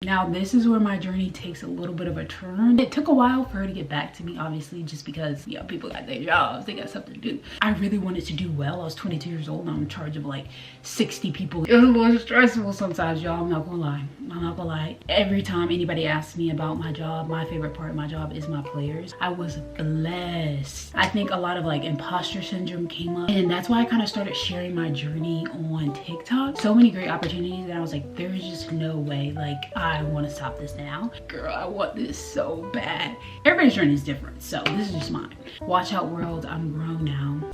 Now this is where my journey takes a little bit of a turn. It took a while for her to get back to me, obviously, just because, you know, people got their jobs, they got something to do. I really wanted to do well. I was 22 years old and I'm in charge of like 60 people. It was a little stressful sometimes, y'all. I'm not gonna lie. I'm not gonna lie. Every time anybody asks me about my job, my favorite part of my job is my players. I was blessed. I think a lot of like imposter syndrome came up, and that's why I kind of started sharing my journey on TikTok. So many great opportunities, and I was like, there is just no way, like, I want to stop this now. Girl, I want this so bad. Everybody's journey is different, so this is just mine. Watch out, world. I'm grown now.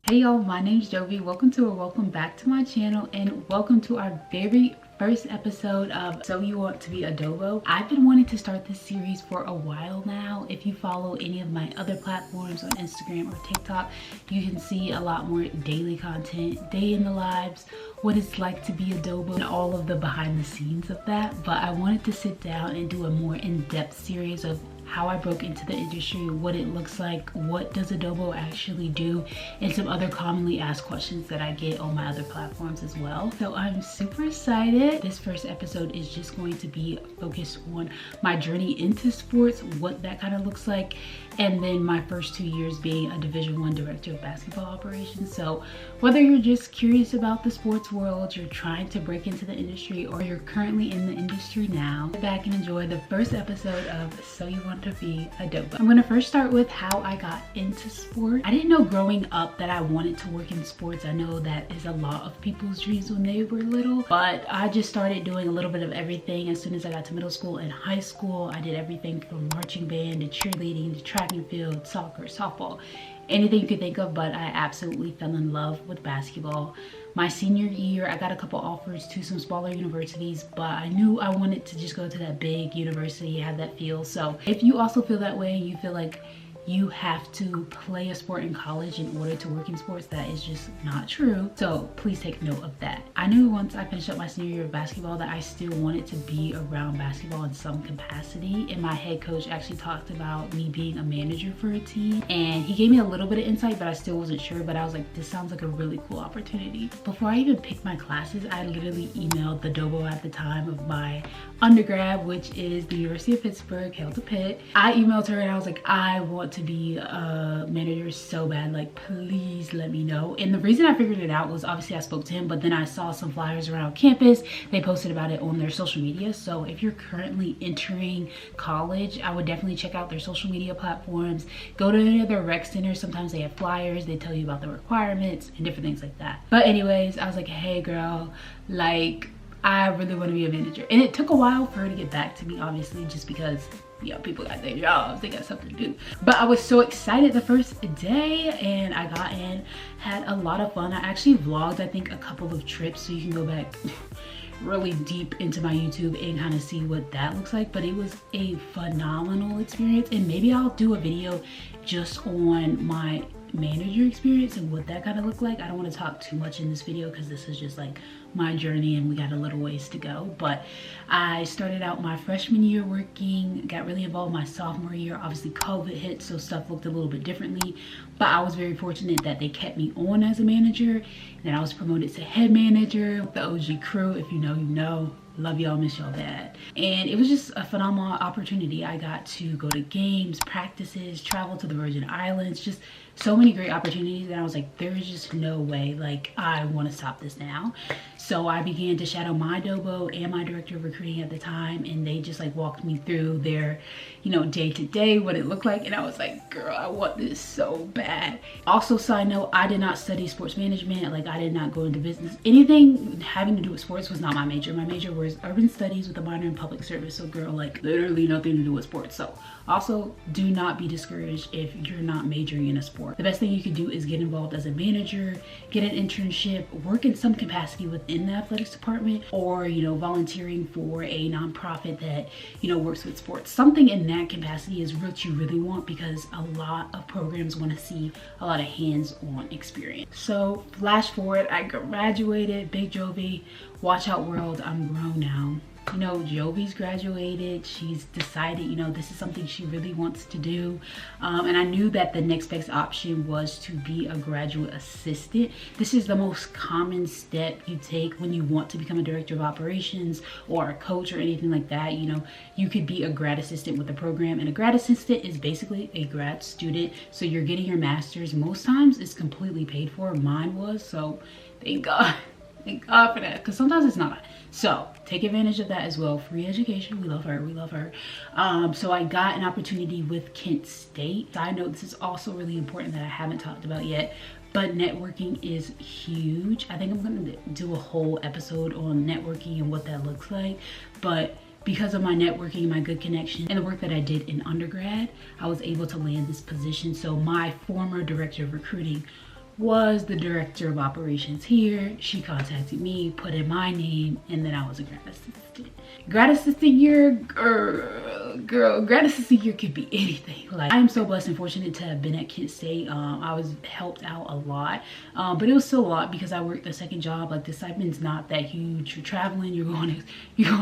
Hey y'all, my name's Jovi. Welcome back to my channel, and welcome to our very first episode of So You Want to Be a DOBO. I've been wanting to start this series for a while now. If you follow any of my other platforms on Instagram or TikTok, you can see a lot more daily content, day in the lives, what it's like to be a DOBO, and all of the behind the scenes of that. But I wanted to sit down and do a more in-depth series of how I broke into the industry, what it looks like, what does a DOBO actually do, and some other commonly asked questions that I get on my other platforms as well. So I'm super excited. This first episode is just going to be focused on my journey into sports, what that kind of looks like, and then my first 2 years being a Division I director of basketball operations. So whether you're just curious about the sports world, you're trying to break into the industry, or you're currently in the industry now, sit back and enjoy the first episode of So You Want to Be a DOBO. I'm gonna first start with how I got into sport. I didn't know growing up that I wanted to work in sports. I know that is a lot of people's dreams when they were little, but I just started doing a little bit of everything. As soon as I got to middle school and high school, I did everything from marching band to cheerleading to track and field, soccer, softball, anything you could think of, but I absolutely fell in love with basketball. My senior year, I got a couple offers to some smaller universities, but I knew I wanted to just go to that big university, have that feel. So if you also feel that way, you feel like you have to play a sport in college in order to work in sports, that is just not true. So please take note of that. I knew once I finished up my senior year of basketball that I still wanted to be around basketball in some capacity. And my head coach actually talked about me being a manager for a team. And he gave me a little bit of insight, but I still wasn't sure. But I was like, this sounds like a really cool opportunity. Before I even picked my classes, I literally emailed the DOBO at the time of my undergrad, which is the University of Pittsburgh, hail to Pitt. I emailed her and I was like, I want to be a manager so bad, like please let me know. And the reason I figured it out was obviously I spoke to him, but then I saw some flyers around campus. They posted about it on their social media. So if you're currently entering college, I would definitely check out their social media platforms. Go to any of their rec centers. Sometimes they have flyers, they tell you about the requirements and different things like that. But anyways, I was like, hey girl, like I really want to be a manager. And it took a while for her to get back to me, obviously, just because, you know, people got their jobs, they got something to do. But I was so excited the first day, and I got in, had a lot of fun. I actually vlogged, I think, a couple of trips, so you can go back really deep into my YouTube and kind of see what that looks like. But it was a phenomenal experience, and maybe I'll do a video just on my manager experience and what that kind of looked like. I don't want to talk too much in this video because this is just like my journey and we got a little ways to go. But I started out my freshman year working, got really involved my sophomore year. Obviously COVID hit, so stuff looked a little bit differently, but I was very fortunate that they kept me on as a manager. And then I was promoted to head manager, the OG crew. If you know, you know. Love y'all, miss y'all bad. And it was just a phenomenal opportunity. I got to go to games, practices, travel to the Virgin Islands, just so many great opportunities. And I was like, there is just no way, like I want to stop this now. So I began to shadow my DOBO and my director of recruiting at the time, and they just like walked me through their, you know, day to day, what it looked like. And I was like, girl, I want this so bad. Also, side note, I did not study sports management. Like I did not go into business. Anything having to do with sports was not my major. My major was urban studies with a minor in public service. So girl, like literally nothing to do with sports. So also do not be discouraged if you're not majoring in a sport. The best thing you can do is get involved as a manager, get an internship, work in some capacity within the athletics department, or, you know, volunteering for a nonprofit that, you know, works with sports. Something in that capacity is what you really want, because a lot of programs want to see a lot of hands-on experience. So flash forward, I graduated, big Jovi, watch out world, I'm grown now. you know, Jovi's graduated. She's decided, you know, this is something she really wants to do. And I knew that the next best option was to be a graduate assistant. This is the most common step you take when you want to become a director of operations or a coach or anything like that. You know, you could be a grad assistant with the program, and a grad assistant is basically a grad student. So you're getting your master's. Most times it's completely paid for. Mine was, so thank God. Thank God for that, because sometimes it's not. So take advantage of that as well. Free education, we love her, we love her. So I got an opportunity with Kent State. I know this is also really important that I haven't talked about yet, but networking is huge. I think I'm gonna do a whole episode on networking and what that looks like. But because of my networking, my good connection, and the work that I did in undergrad, I was able to land this position. So my former director of recruiting was the director of operations here. She contacted me, put in my name, and then I was a grad assistant. Grad assistant year, girl, grad assistant year could be anything. Like, I am so blessed and fortunate to have been at Kent State. I was helped out a lot, but it was still a lot because I worked a second job. Like, the stipend's not that huge. You're traveling, you're going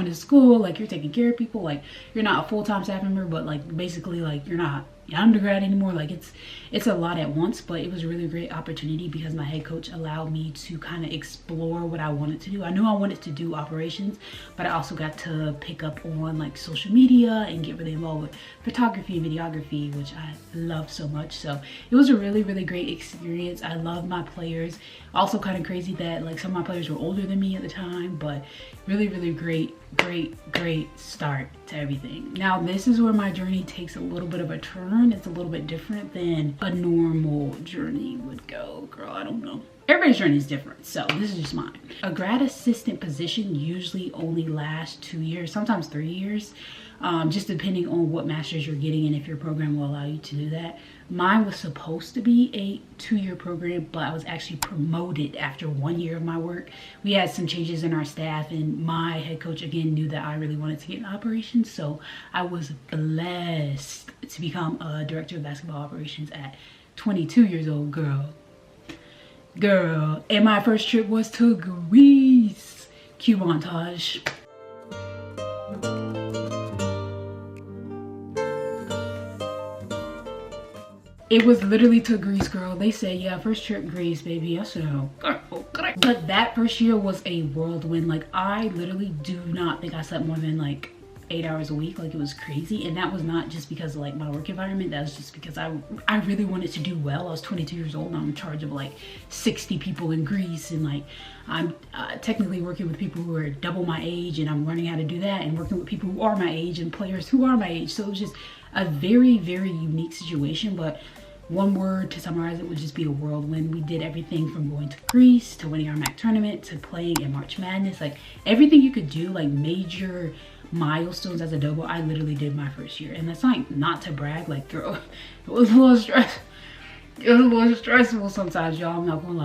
to school, like you're taking care of people. Like, you're not a full-time staff member, but like basically like you're not undergrad anymore. Like, it's a lot at once, but it was a really great opportunity because my head coach allowed me to kind of explore what I wanted to do. I knew I wanted to do operations, but I also got to pick up on like social media and get really involved with photography and videography, which I love so much. So it was a really, really great experience. I love my players. Also kind of crazy that like some of my players were older than me at the time, but really, really great start to everything. Now this is where my journey takes a little bit of a turn. It's a little bit different than a normal journey would go. Girl, I don't know. Everybody's journey is different, so this is just mine. A grad assistant position usually only lasts 2 years, sometimes 3 years, just depending on what master's you're getting and if your program will allow you to do that. Mine was supposed to be a 2-year program, but I was actually promoted after 1 year of my work. We had some changes in our staff, and my head coach again knew that I really wanted to get in operations, so I was blessed to become a director of basketball operations at 22 years old, girl. And my first trip was to Greece. Cue montage. It was literally to Greece, girl. They said, yeah, first trip Greece, baby. I said, oh, okay. But that first year was a whirlwind. Like, I literally do not think I slept more than like 8 hours a week. Like, it was crazy. And that was not just because of like my work environment. That was just because I really wanted to do well. I was 22 years old and I'm in charge of like 60 people in Greece, and like I'm technically working with people who are double my age, and I'm learning how to do that, and working with people who are my age and players who are my age. So it was just a very, very unique situation. But one word to summarize it would just be a whirlwind. We did everything from going to Greece to winning our MAC tournament to playing in March Madness. Like, everything you could do, like major milestones as a DOBO, I literally did my first year. And that's like not to brag, like, girl, it was a little stressful. It was a little stressful sometimes, y'all. I'm not gonna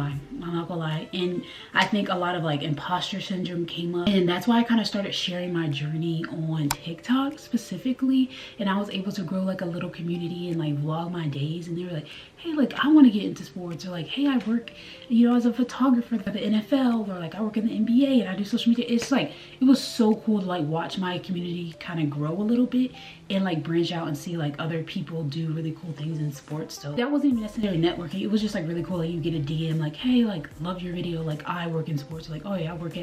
lie. And I think a lot of like imposter syndrome came up, and that's why I kind of started sharing my journey on TikTok specifically. And I was able to grow like a little community and like vlog my days. And they were like, hey, like, I want to get into sports, or like, hey, I work, you know, as a photographer for the NFL, or like I work in the NBA and I do social media. It's like, it was so cool to like watch my community kind of grow a little bit and like branch out and see like other people do really cool things in sports. So that wasn't even necessarily networking. It was just like really cool. Like, you get a DM like, hey, like, love your video, like, I work in sports. Like, oh yeah, I work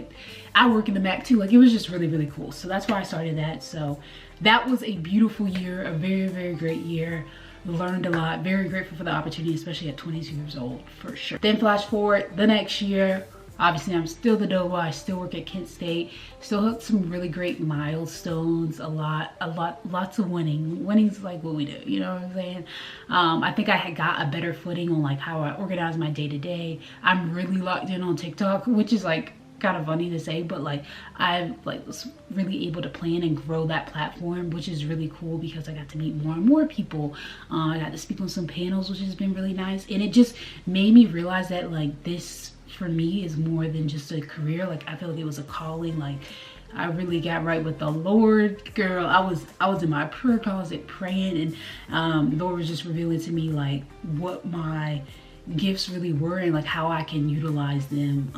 in the MAC too. Like, it was just really, really cool. So that's why I started that. So that was a beautiful year, a very, very great year. Learned a lot. Very grateful for the opportunity, especially at 22 years old, for sure. Then flash forward the next year. Obviously, I'm still the DOBO. I still work at Kent State. Still hit some really great milestones. Lots of winning. Winning's like what we do. You know what I'm saying? I think I had got a better footing on like how I organize my day to day. I'm really locked in on TikTok, which is like kind of funny to say, but like I was really able to plan and grow that platform, which is really cool because I got to meet more and more people. I got to speak on some panels, which has been really nice, and it just made me realize that like this for me is more than just a career. Like, I feel like it was a calling. Like, I really got right with the Lord, girl. I was in my prayer closet praying, and the Lord was just revealing to me like what my gifts really were and like how I can utilize them.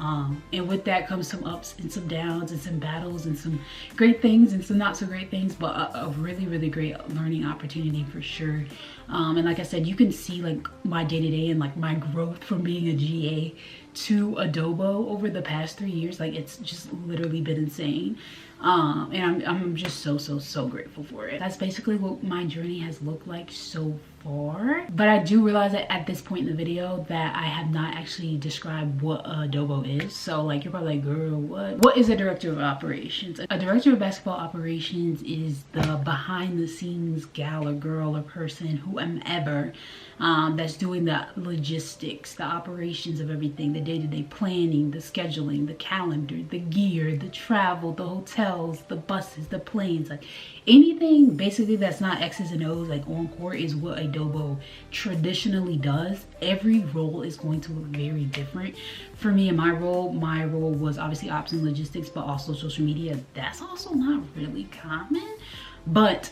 And with that comes some ups and some downs and some battles and some great things and some not so great things, but a really, really great learning opportunity for sure. And like I said, you can see like my day-to-day and like my growth from being a GA to a DOBO over the past 3 years. Like it's just literally been insane. And I'm just so grateful for it. That's basically what my journey has looked like so far. But I do realize that at this point in the video that I have not actually described what a DOBO is. So like you're probably like, girl, what is a director of operations? A director of basketball operations is the behind the scenes gal or girl or person, whomever, that's doing the logistics, the operations of everything, the day-to-day planning, the scheduling, the calendar, the gear, the travel, the hotels, the buses, the planes, like anything basically that's not X's and O's like on court is what a DOBO traditionally does. Every role is going to look very different. For me, in my role was obviously ops and logistics, but also social media. That's also not really common, but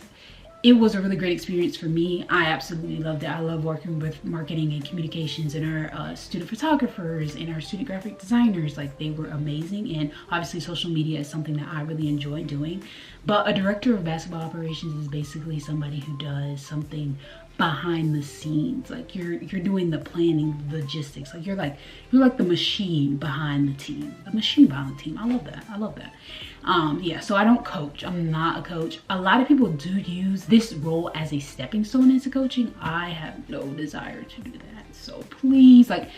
it was a really great experience for me. I absolutely loved it. I love working with marketing and communications and our student photographers and our student graphic designers. Like they were amazing. And obviously social media is something that I really enjoy doing. But a director of basketball operations is basically somebody who does something behind the scenes. Like you're doing the planning, the logistics. Like you're like the machine behind the team. The machine behind the team. I love that. I love that. Yeah, so I don't coach. I'm not a coach. A lot of people do use this role as a stepping stone into coaching. I have no desire to do that. So please, like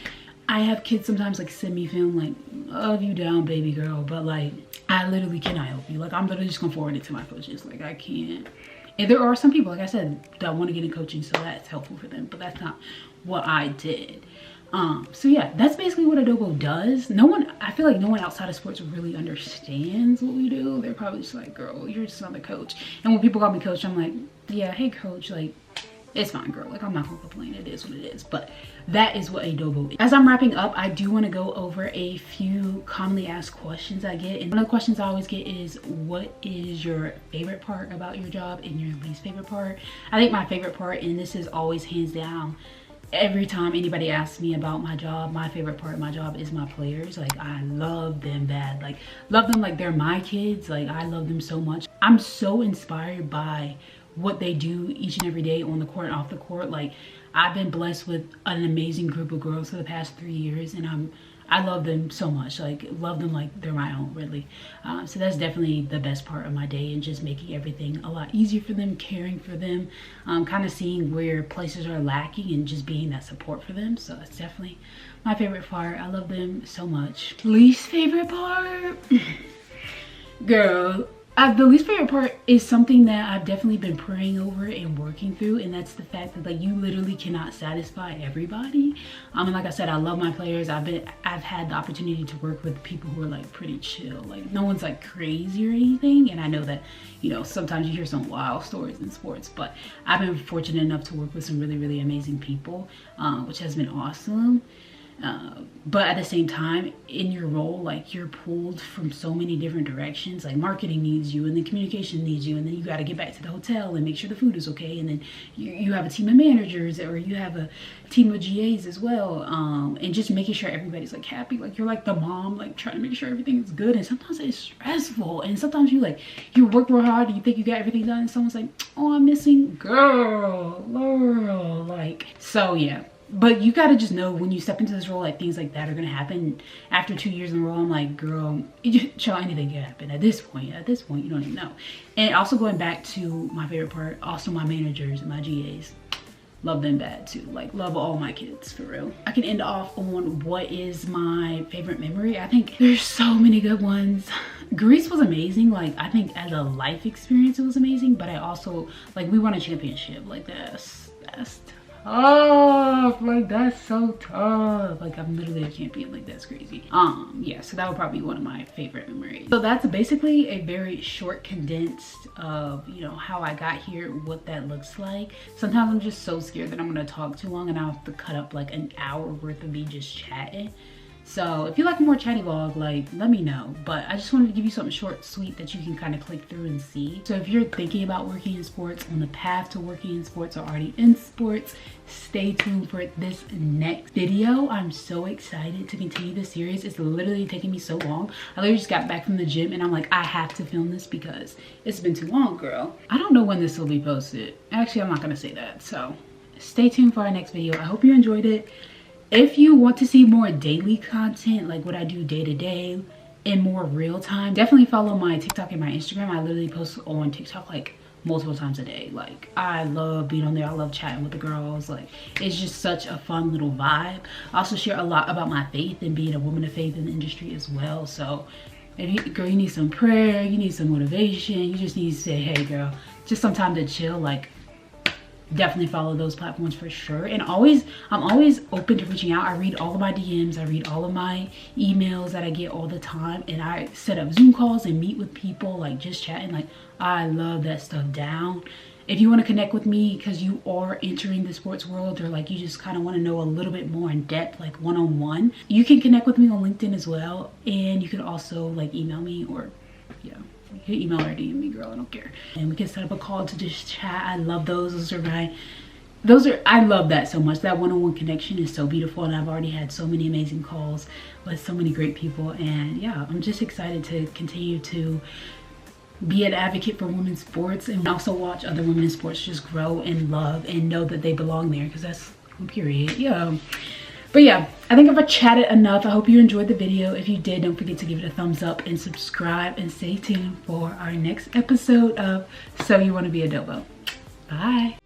I have kids sometimes like send me film like, love you down, baby girl. But like I literally cannot help you. Like I'm literally just gonna forward it to my coaches. Like I can't. And there are some people, like I said, that want to get in coaching, so that's helpful for them, but that's not what I did. So yeah, that's basically what a DOBO does. I feel like no one outside of sports really understands what we do. They're probably just like, girl, you're just another coach. And when people call me coach, I'm like, yeah, hey coach, like, it's fine, girl. Like, I'm not gonna complain. It is what it is. But that is what a DOBO is. As I'm wrapping up, I do want to go over a few commonly asked questions I get. And one of the questions I always get is, what is your favorite part about your job and your least favorite part? I think my favorite part, and this is always hands down, every time anybody asks me about my job, my favorite part of my job is my players. Like I love them bad. Like love them like they're my kids. Like I love them so much. I'm so inspired by what they do each and every day on the court and off the court. Like I've been blessed with an amazing group of girls for the past 3 years, and I love them so much. Like love them like they're my own, really. So that's definitely the best part of my day, and just making everything a lot easier for them, caring for them, kind of seeing where places are lacking and just being that support for them. So that's definitely my favorite part. I love them so much. Least favorite part? Girl, the least favorite part is something that I've definitely been praying over and working through, and that's the fact that like you literally cannot satisfy everybody. And like I said, I love my players. I've had the opportunity to work with people who are like pretty chill. Like no one's like crazy or anything, and I know that, you know, sometimes you hear some wild stories in sports, but I've been fortunate enough to work with some really amazing people, which has been awesome. But at the same time, in your role, like you're pulled from so many different directions. Like marketing needs you, and then communication needs you, and then you got to get back to the hotel and make sure the food is okay, and then you have a team of managers, or you have a team of GAs as well, and just making sure everybody's like happy. Like you're like the mom, like trying to make sure everything is good, and sometimes it's stressful, and sometimes you work real hard and you think you got everything done, and someone's like, oh, I'm missing, girl, like. So yeah. But you gotta just know when you step into this role, like things like that are gonna happen. After 2 years in a row, I'm like, girl, child, anything can happen. At this point, you don't even know. And also going back to my favorite part, also my managers and my GAs. Love them bad too. Like love all my kids, for real. I can end off on what is my favorite memory. I think there's so many good ones. Greece was amazing. Like I think as a life experience, it was amazing. But I also, like we won a championship. Like that's tough. Like that's so tough. Like I'm literally a champion. Like that's crazy. Yeah, so that would probably be one of my favorite memories. So that's basically a very short condensed of, you know, how I got here, what that looks like. Sometimes I'm just so scared that I'm gonna talk too long and I'll have to cut up like an hour worth of me just chatting. So if you like a more chatty vlog, like, let me know. But I just wanted to give you something short, sweet that you can kind of click through and see. So if you're thinking about working in sports, on the path to working in sports, or already in sports, stay tuned for this next video. I'm so excited to continue this series. It's literally taking me so long. I literally just got back from the gym and I'm like, I have to film this because it's been too long, girl. I don't know when this will be posted. Actually, I'm not gonna say that. So stay tuned for our next video. I hope you enjoyed it. If you want to see more daily content, like what I do day to day in more real time, definitely follow my TikTok and my Instagram. I literally post on TikTok like multiple times a day. Like, I love being on there. I love chatting with the girls. Like, it's just such a fun little vibe. I also share a lot about my faith and being a woman of faith in the industry as well. So if you, girl, you need some prayer, you need some motivation, you just need to say, hey girl, just some time to chill, like, definitely follow those platforms for sure. And I'm always open to reaching out. I read all of my DMs, I read all of my emails that I get all the time, and I set up Zoom calls and meet with people, like just chatting. Like, I love that stuff down. If you want to connect with me because you are entering the sports world, or like you just kind of want to know a little bit more in depth, like one-on-one, you can connect with me on LinkedIn as well. And you can also like email me, or yeah, you can email or DM me, girl, I don't care. And we can set up a call to just chat. I love those. I love that so much. That one-on-one connection is so beautiful, and I've already had so many amazing calls with so many great people. And yeah, I'm just excited to continue to be an advocate for women's sports, and also watch other women in sports just grow and love and know that they belong there, because that's period. Yeah. But yeah, I think I've chatted enough. I hope you enjoyed the video. If you did, don't forget to give it a thumbs up and subscribe, and stay tuned for our next episode of So You Want to Be a DOBO. Bye.